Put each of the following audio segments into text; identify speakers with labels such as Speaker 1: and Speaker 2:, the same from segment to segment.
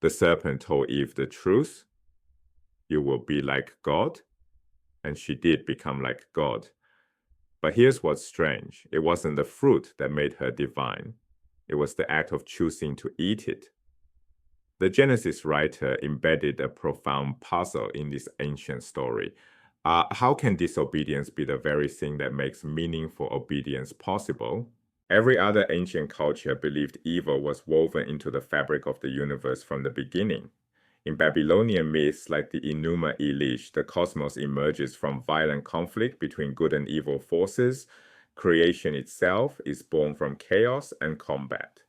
Speaker 1: The serpent told Eve the truth. You will be like God. And she did become like God. But here's what's strange. It wasn't the fruit that made her divine. It was the act of choosing to eat it. The Genesis writer embedded a profound puzzle in this ancient story. How can disobedience be the very thing that makes meaningful obedience possible? Every other ancient culture believed evil was woven into the fabric of the universe from the beginning. In Babylonian myths like the Enuma Elish, the cosmos emerges from violent conflict between good and evil forces. Creation itself is born from chaos and combat.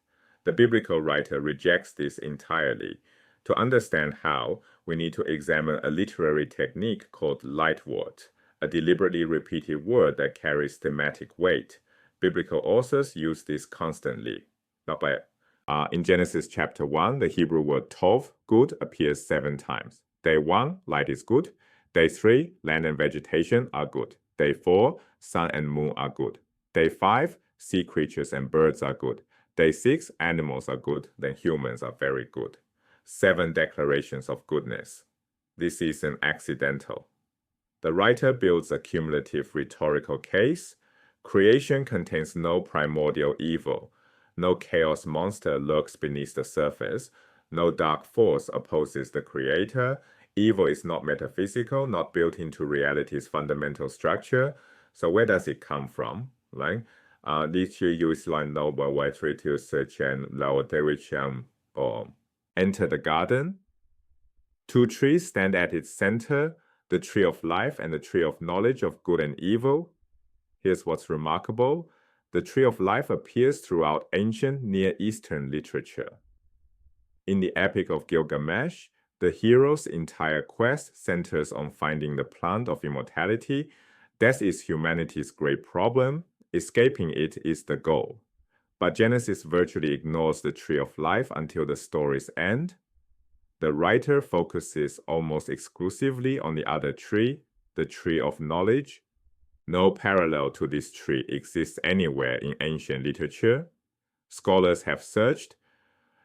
Speaker 1: The biblical writer rejects this entirely. To understand how, we need to examine a literary technique called leitwort, a deliberately repeated word that carries thematic weight. Biblical authors use this constantly. In Genesis chapter 1, the Hebrew word tov, good, appears 7 times. Day 1, light is good. Day 3, land and vegetation are good. Day 4, sun and moon are good. Day 5, sea creatures and birds are good. Day 6, animals are good, then humans are very good. 7 declarations of goodness. This isn't accidental. The writer builds a cumulative rhetorical case. Creation contains no primordial evil. No chaos monster lurks beneath the surface. No dark force opposes the creator. Evil is not metaphysical, not built into reality's fundamental structure. So where does it come from? Right? These use like noble way to search and lower which enter the garden. 2 trees stand at its center, the tree of life and the tree of knowledge of good and evil. Here's what's remarkable. The tree of life appears throughout ancient Near Eastern literature. In the Epic of Gilgamesh, the hero's entire quest centers on finding the plant of immortality. Death is humanity's great problem. Escaping it is the goal. But Genesis virtually ignores the tree of life until the story's end. The writer focuses almost exclusively on the other tree, the tree of knowledge. No parallel to this tree exists anywhere in ancient literature. Scholars have searched.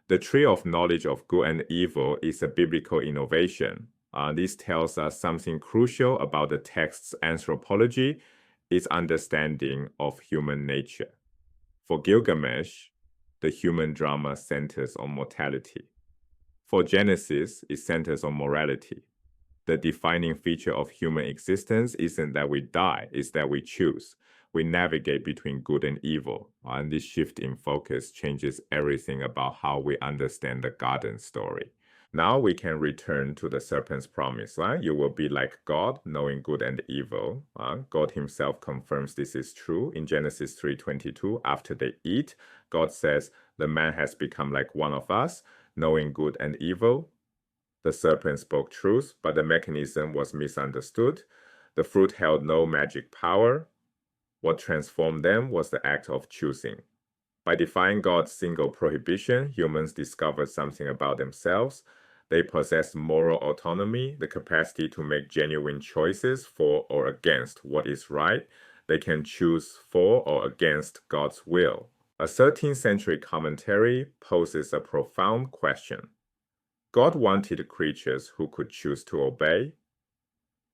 Speaker 1: The tree of knowledge of good and evil is a biblical innovation. This tells us something crucial about the text's anthropology, its understanding of human nature. For Gilgamesh, the human drama centers on mortality. For Genesis, it centers on morality. The defining feature of human existence isn't that we die, it's that we choose. We navigate between good and evil. And this shift in focus changes everything about how we understand the garden story. Now we can return to the serpent's promise. You will be like God, knowing good and evil. God himself confirms this is true. In Genesis 3:22, after they eat, God says, the man has become like one of us, knowing good and evil. The serpent spoke truth, but the mechanism was misunderstood. The fruit held no magic power. What transformed them was the act of choosing. By defying God's single prohibition, humans discovered something about themselves. They possessed moral autonomy, the capacity to make genuine choices for or against what is right. They can choose for or against God's will. A 13th century commentary poses a profound question. God wanted creatures who could choose to obey.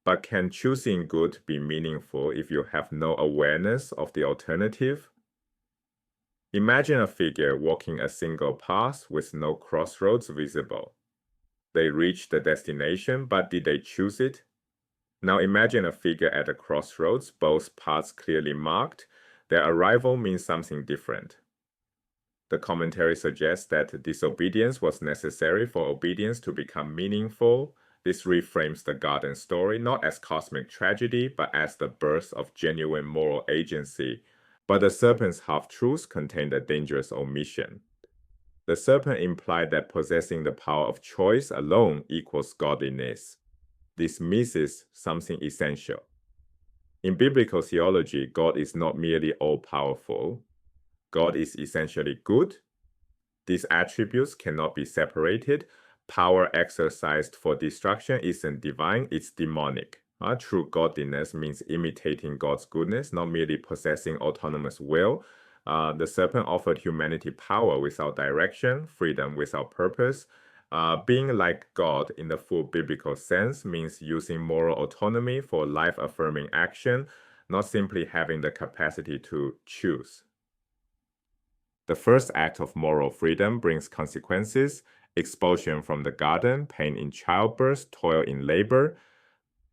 Speaker 1: But can choosing good be meaningful if you have no awareness of the alternative? Imagine a figure walking a single path with no crossroads visible. They reached the destination, but did they choose it? Now imagine a figure at a crossroads, both paths clearly marked. Their arrival means something different. The commentary suggests that disobedience was necessary for obedience to become meaningful. This reframes the garden story not as cosmic tragedy, but as the birth of genuine moral agency. But the serpent's half-truths contained a dangerous omission. The serpent implied that possessing the power of choice alone equals godliness. This misses something essential. In biblical theology, God is not merely all-powerful. God is essentially good. These attributes cannot be separated. Power exercised for destruction isn't divine, it's demonic. True godliness means imitating God's goodness, not merely possessing autonomous will. The serpent offered humanity power without direction, freedom without purpose. Being like God in the full biblical sense means using moral autonomy for life-affirming action, not simply having the capacity to choose. The first act of moral freedom brings consequences: expulsion from the garden, pain in childbirth, toil in labor.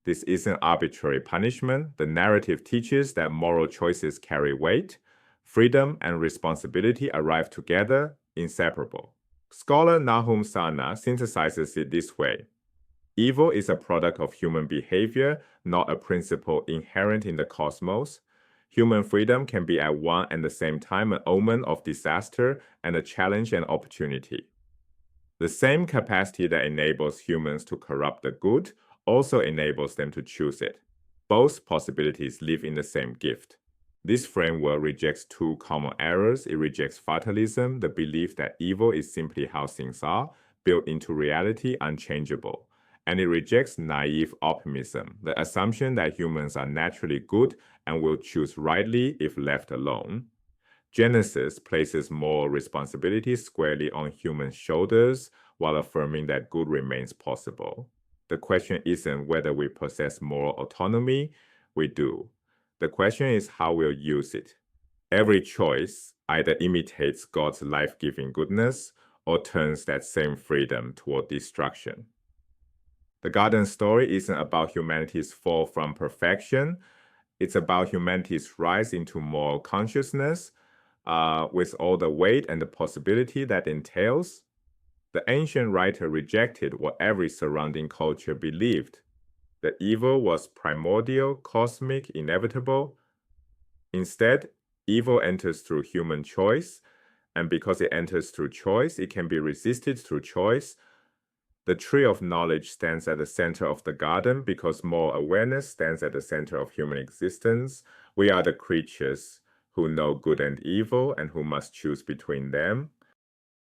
Speaker 1: This isn't arbitrary punishment. The narrative teaches that moral choices carry weight. Freedom and responsibility arrive together, inseparable. Scholar Nahum Sana synthesizes it this way: evil is a product of human behavior, not a principle inherent in the cosmos. Human freedom can be at one and the same time an omen of disaster and a challenge and opportunity. The same capacity that enables humans to corrupt the good also enables them to choose it. Both possibilities live in the same gift. This framework rejects two common errors. It rejects fatalism, the belief that evil is simply how things are, built into reality, unchangeable. And it rejects naive optimism, the assumption that humans are naturally good and will choose rightly if left alone. Genesis places moral responsibility squarely on human shoulders while affirming that good remains possible. The question isn't whether we possess moral autonomy, we do. The question is how we'll use it. Every choice either imitates God's life-giving goodness or turns that same freedom toward destruction. The garden story isn't about humanity's fall from perfection. It's about humanity's rise into moral consciousness, with all the weight and the possibility that entails. The ancient writer rejected what every surrounding culture believed. That evil was primordial, cosmic, inevitable. Instead, evil enters through human choice, and because it enters through choice, it can be resisted through choice. The tree of knowledge stands at the center of the garden because moral awareness stands at the center of human existence. We are the creatures who know good and evil and who must choose between them.